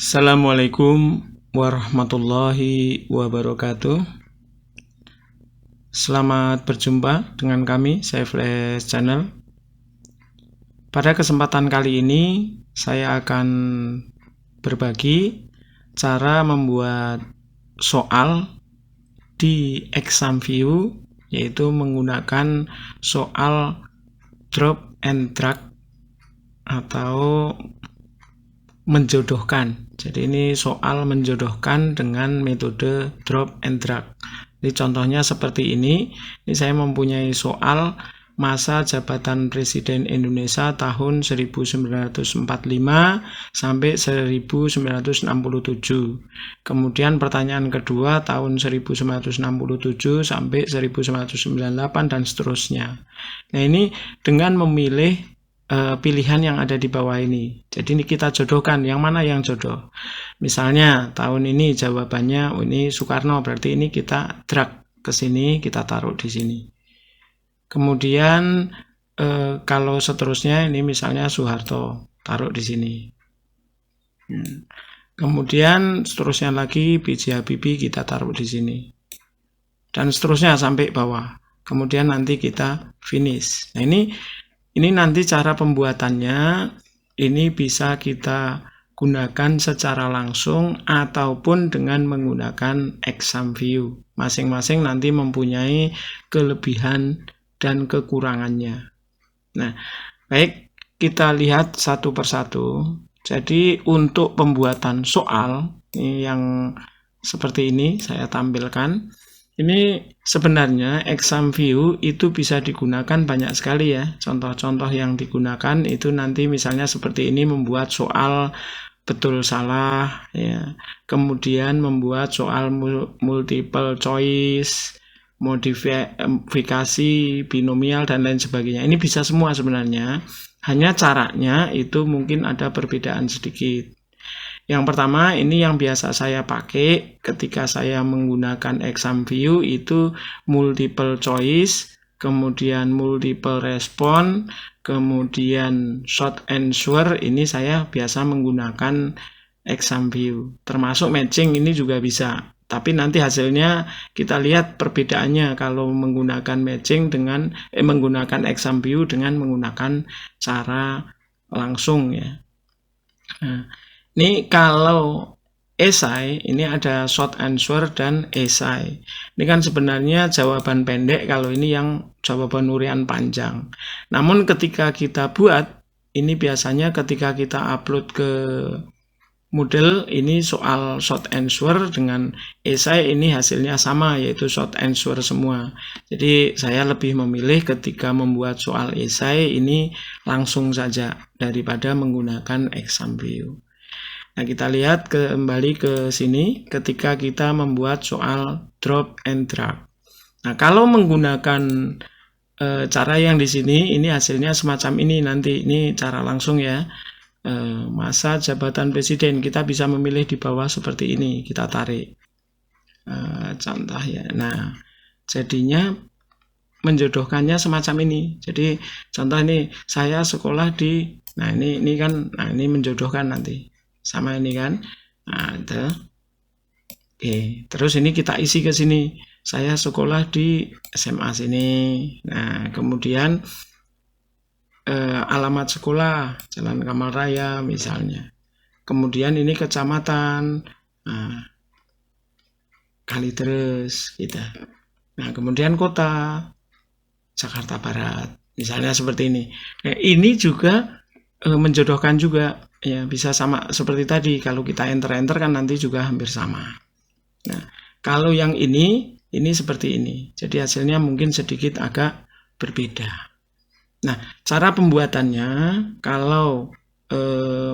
Assalamualaikum warahmatullahi wabarakatuh. Selamat berjumpa dengan kami, Flash Channel. Pada kesempatan kali ini, saya akan berbagi cara membuat soal di ExamView, yaitu menggunakan soal drop and drag atau menjodohkan. Jadi ini soal menjodohkan dengan metode drop and drag. Jadi contohnya seperti ini. Ini saya mempunyai soal masa jabatan Presiden Indonesia tahun 1945 sampai 1967. Kemudian pertanyaan kedua tahun 1967 sampai 1998 dan seterusnya. Nah, ini dengan memilih pilihan yang ada di bawah ini. Jadi ini kita jodohkan, yang mana yang jodoh. Misalnya tahun ini jawabannya ini Soekarno, berarti ini kita drag ke sini, kita taruh di sini. Kemudian kalau seterusnya ini misalnya Soeharto, taruh di sini. Kemudian seterusnya lagi B.J. Habibie, kita taruh di sini. Dan seterusnya sampai bawah. Kemudian nanti kita finish. Nah, ini nanti cara pembuatannya, ini bisa kita gunakan secara langsung ataupun dengan menggunakan ExamView. Masing-masing nanti mempunyai kelebihan dan kekurangannya. Nah, baik, kita lihat satu persatu. Jadi untuk pembuatan soal yang seperti ini saya tampilkan. Ini sebenarnya ExamView itu bisa digunakan banyak sekali ya. Contoh-contoh yang digunakan itu nanti misalnya seperti ini, membuat soal betul salah ya. Kemudian membuat soal multiple choice, modifikasi binomial dan lain sebagainya. Ini bisa semua sebenarnya. Hanya caranya itu mungkin ada perbedaan sedikit. Yang pertama, ini yang biasa saya pakai ketika saya menggunakan ExamView itu multiple choice, kemudian multiple response, kemudian short answer. Ini saya biasa menggunakan ExamView. Termasuk matching ini juga bisa. Tapi nanti hasilnya kita lihat perbedaannya kalau menggunakan matching dengan menggunakan ExamView dengan menggunakan cara langsung ya. Nah, ini kalau esai, ini ada short answer dan esai. Ini kan sebenarnya jawaban pendek, kalau ini yang jawaban urian panjang. Namun ketika kita buat, ini biasanya ketika kita upload ke Moodle, ini soal short answer dengan esai, ini hasilnya sama, yaitu short answer semua. Jadi saya lebih memilih ketika membuat soal esai, ini langsung saja daripada menggunakan ExamView. Nah, kita lihat kembali ke sini ketika kita membuat soal drop and drag. Nah, kalau menggunakan cara yang di sini, ini hasilnya semacam ini nanti. Ini cara langsung ya. Masa jabatan presiden, kita bisa memilih di bawah seperti ini. Kita tarik contoh ya. Nah, jadinya menjodohkannya semacam ini. Jadi contoh ini, saya sekolah di, nah ini kan, nah ini menjodohkan nanti. Sama ini kan. Nah, itu. Oke, terus ini kita isi ke sini. Saya sekolah di SMA sini. Nah, kemudian alamat sekolah Jalan Kamal Raya misalnya. Kemudian ini kecamatan Kalideres gitu. Nah, kemudian kota Jakarta Barat. Misalnya seperti ini. Nah, ini juga menjodohkan juga. Ya, bisa sama seperti tadi. Kalau kita enter-enter kan nanti juga hampir sama. Nah, kalau yang ini seperti ini. Jadi hasilnya mungkin sedikit agak berbeda. Nah, cara pembuatannya kalau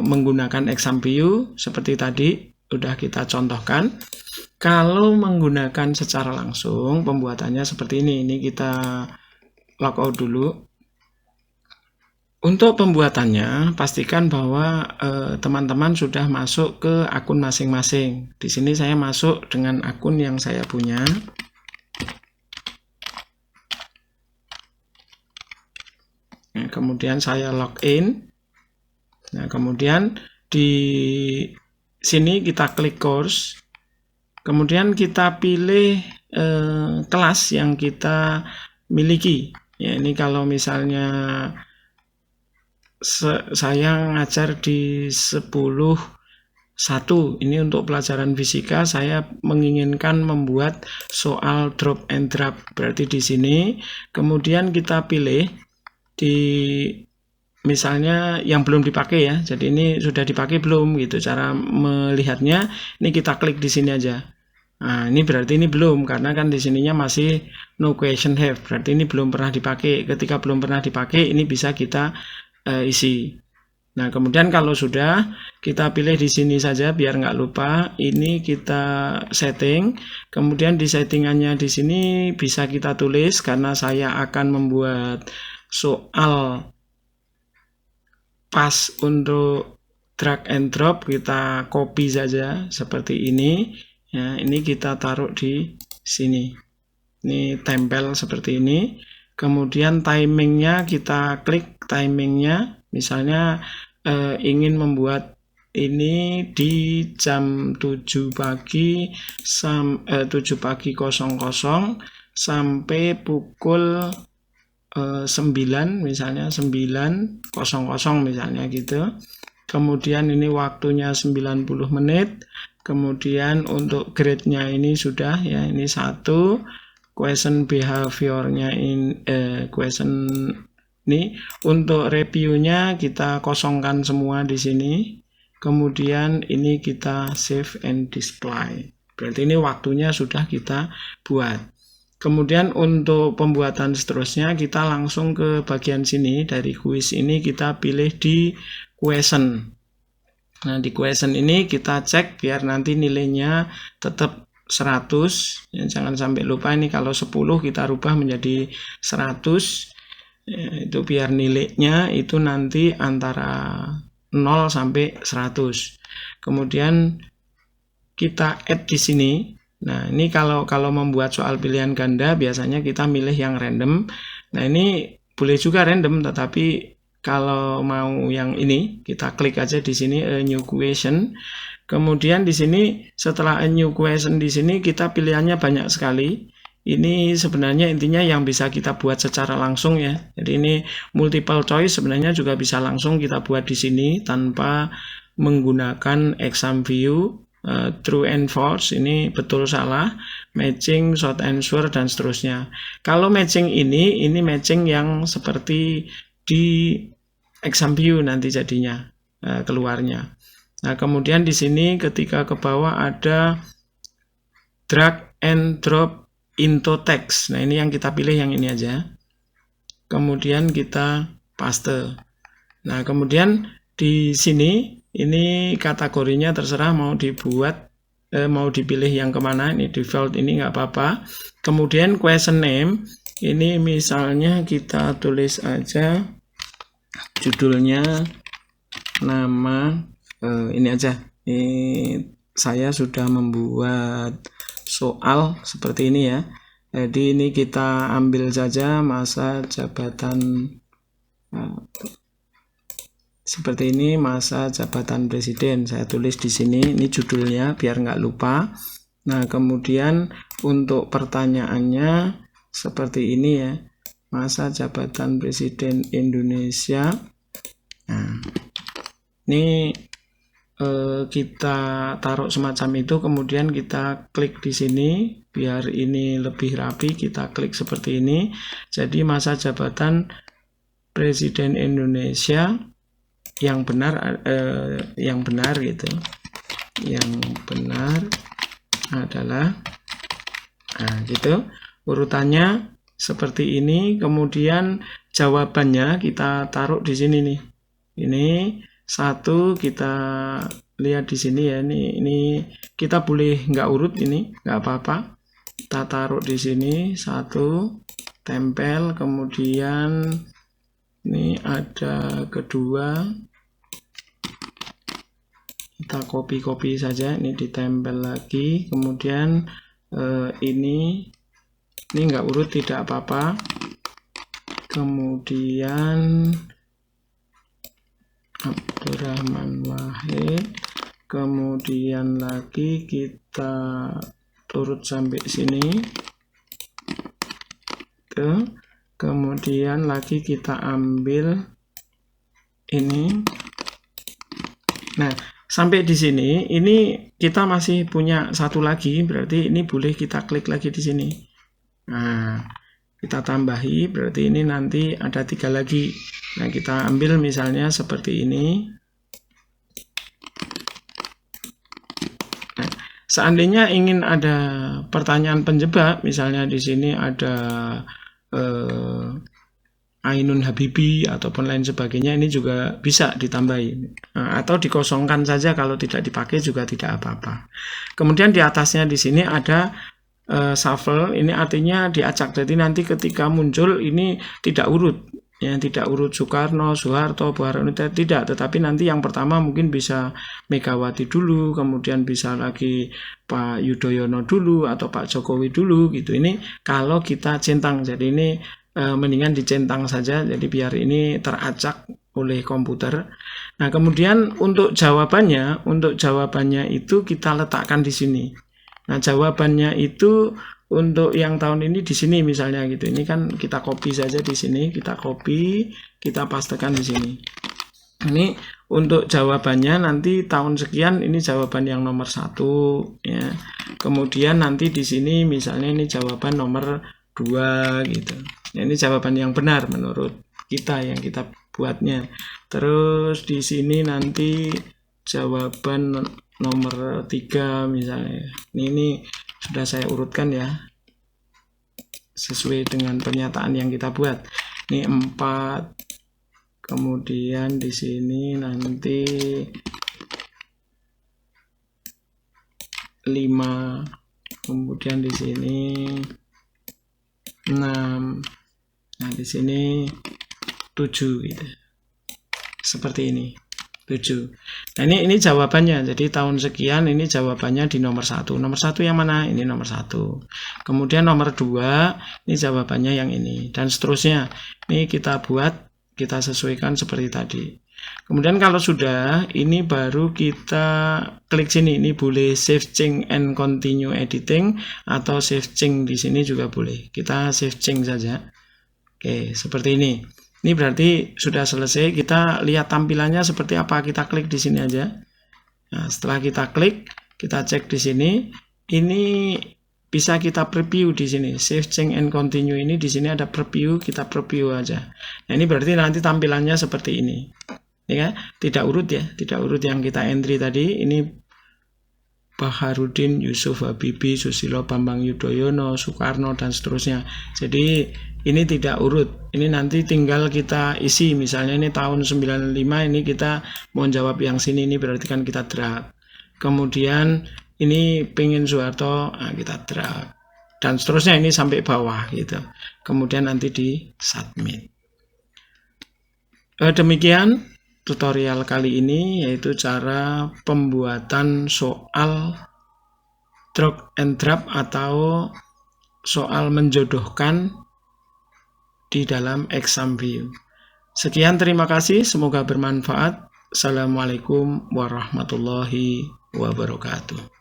menggunakan ExamView seperti tadi udah kita contohkan. Kalau menggunakan secara langsung, pembuatannya seperti ini. Ini kita logout dulu. Untuk pembuatannya, pastikan bahwa teman-teman sudah masuk ke akun masing-masing. Di sini saya masuk dengan akun yang saya punya. Nah, kemudian saya login. Nah, kemudian di sini kita klik course, kemudian kita pilih kelas yang kita miliki. Ya, ini kalau misalnya saya ngajar di 10.1, ini untuk pelajaran fisika saya menginginkan membuat soal drop and drop. Berarti di sini kemudian kita pilih di misalnya yang belum dipakai ya. Jadi ini sudah dipakai belum gitu. Cara melihatnya ini kita klik di sini aja. Nah, ini berarti ini belum, karena kan di sininya masih no question have. Berarti ini belum pernah dipakai. Ketika belum pernah dipakai, ini bisa kita isi. Nah, kemudian kalau sudah, kita pilih di sini saja biar nggak lupa. Ini kita setting. Kemudian di settingannya di sini bisa kita tulis, karena saya akan membuat soal pas untuk drag and drop, kita copy saja seperti ini. Ya, ini kita taruh di sini. Ini tempel seperti ini. Kemudian timingnya kita klik timingnya, misalnya ingin membuat ini di jam 7 pagi 7 pagi 00 sampai pukul 9 misalnya 9.00 misalnya gitu. Kemudian ini waktunya 90 menit. Kemudian untuk grade-nya ini sudah ya, ini 1. Question behavior-nya question ini untuk review-nya kita kosongkan semua di sini. Kemudian ini kita save and display. Berarti ini waktunya sudah kita buat. Kemudian untuk pembuatan seterusnya kita langsung ke bagian sini. Dari quiz ini kita pilih di question. Nah, di question ini kita cek biar nanti nilainya tetap 100. Ya, jangan sampai lupa, ini kalau 10 kita rubah menjadi 100. Ya, itu biar nilainya itu nanti antara 0 sampai 100. Kemudian kita add di sini. Nah, ini kalau membuat soal pilihan ganda biasanya kita milih yang random. Nah, ini boleh juga random, tetapi kalau mau yang ini kita klik aja di sini a new question. Kemudian di sini setelah a new question di sini kita pilihannya banyak sekali. Ini sebenarnya intinya yang bisa kita buat secara langsung ya. Jadi ini multiple choice sebenarnya juga bisa langsung kita buat di sini tanpa menggunakan exam view, true and false, ini betul salah, matching, short answer dan seterusnya. Kalau matching ini matching yang seperti di exam view nanti jadinya keluarnya. Nah, kemudian di sini ketika ke bawah ada drag and drop into text. Nah, ini yang kita pilih yang ini aja. Kemudian kita paste. Nah, kemudian di sini ini kategorinya terserah mau dibuat mau dipilih yang kemana. Ini default ini nggak apa-apa. Kemudian question name ini misalnya kita tulis aja judulnya nama ini aja. Ini saya sudah membuat soal seperti ini ya. Jadi ini kita ambil saja masa jabatan seperti ini, masa jabatan presiden. Saya tulis di sini, ini judulnya biar nggak lupa. Nah, kemudian untuk pertanyaannya seperti ini ya, masa jabatan presiden Indonesia. Nah, ini kita taruh semacam itu, kemudian kita klik di sini biar ini lebih rapi, kita klik seperti ini. Jadi masa jabatan presiden Indonesia yang benar gitu. Yang benar adalah gitu. Urutannya seperti ini, kemudian jawabannya kita taruh di sini nih. Ini 1 kita lihat di sini ya, ini kita boleh nggak urut, ini nggak apa-apa. Kita taruh di sini 1, tempel, kemudian ini ada kedua, kita copy saja, ini ditempel lagi, kemudian ini nggak urut tidak apa-apa. Kemudian Abdurrahman Wahid, kemudian lagi kita turut sampai sini, kemudian lagi kita ambil ini. Nah, sampai di sini, ini kita masih punya satu lagi, berarti ini boleh kita klik lagi di sini. Nah, kita tambahi, berarti ini nanti ada 3 lagi. Nah, kita ambil misalnya seperti ini. Nah, seandainya ingin ada pertanyaan penjebak, misalnya di sini ada Ainun Habibi ataupun lain sebagainya, ini juga bisa ditambahin atau dikosongkan saja, kalau tidak dipakai juga tidak apa-apa. Kemudian di atasnya di sini ada shuffle, ini artinya diacak, jadi nanti ketika muncul ini tidak urut, ya, tidak urut Soekarno, Soeharto, Bung Karno, tidak, tetapi nanti yang pertama mungkin bisa Megawati dulu, kemudian bisa lagi Pak Yudhoyono dulu atau Pak Jokowi dulu gitu. Ini kalau kita centang, jadi ini mendingan dicentang saja, jadi biar ini teracak oleh komputer. Nah, kemudian untuk jawabannya itu kita letakkan di sini. Nah, jawabannya itu untuk yang tahun ini di sini misalnya gitu. Ini kan kita copy saja di sini, kita copy, kita pastekan di sini. Ini untuk jawabannya nanti tahun sekian, ini jawaban yang nomor 1 ya. Kemudian nanti di sini misalnya ini jawaban nomor 2 gitu. Ya, ini jawaban yang benar menurut kita yang kita buatnya. Terus di sini nanti jawaban nomor 3 misalnya. Ini sudah saya urutkan ya, sesuai dengan pernyataan yang kita buat. Ini 4. Kemudian di sini nanti 5. Kemudian di sini 6. Nah, di sini 7 gitu. Seperti ini. 7. Nah, ini jawabannya. Jadi tahun sekian ini jawabannya di nomor 1. Nomor 1 yang mana? Ini nomor 1. Kemudian nomor 2, ini jawabannya yang ini. Dan seterusnya. Ini kita buat, kita sesuaikan seperti tadi. Kemudian kalau sudah, ini baru kita klik sini. Ini boleh save change and continue editing, atau save change di sini juga boleh. Kita save change saja. Oke, seperti ini. Ini berarti sudah selesai. Kita lihat tampilannya seperti apa. Kita klik di sini aja. Nah, setelah kita klik, kita cek di sini. Ini bisa kita preview di sini. Save change and continue ini di sini ada preview, kita preview aja. Nah, ini berarti nanti tampilannya seperti ini. Ya, tidak urut ya, tidak urut yang kita entry tadi. Ini Baharudin, Yusuf Habibie, Susilo Bambang Yudhoyono, Soekarno, dan seterusnya. Jadi ini tidak urut. Ini nanti tinggal kita isi. Misalnya ini tahun 95, ini kita mau jawab yang sini, ini berarti kan kita drag. Kemudian ini pengen Soeharto, nah kita drag. Dan seterusnya ini sampai bawah gitu. Kemudian nanti di submit. Demikian tutorial kali ini, yaitu cara pembuatan soal drag and drop atau soal menjodohkan di dalam exam view. Sekian, terima kasih, semoga bermanfaat. Assalamualaikum warahmatullahi wabarakatuh.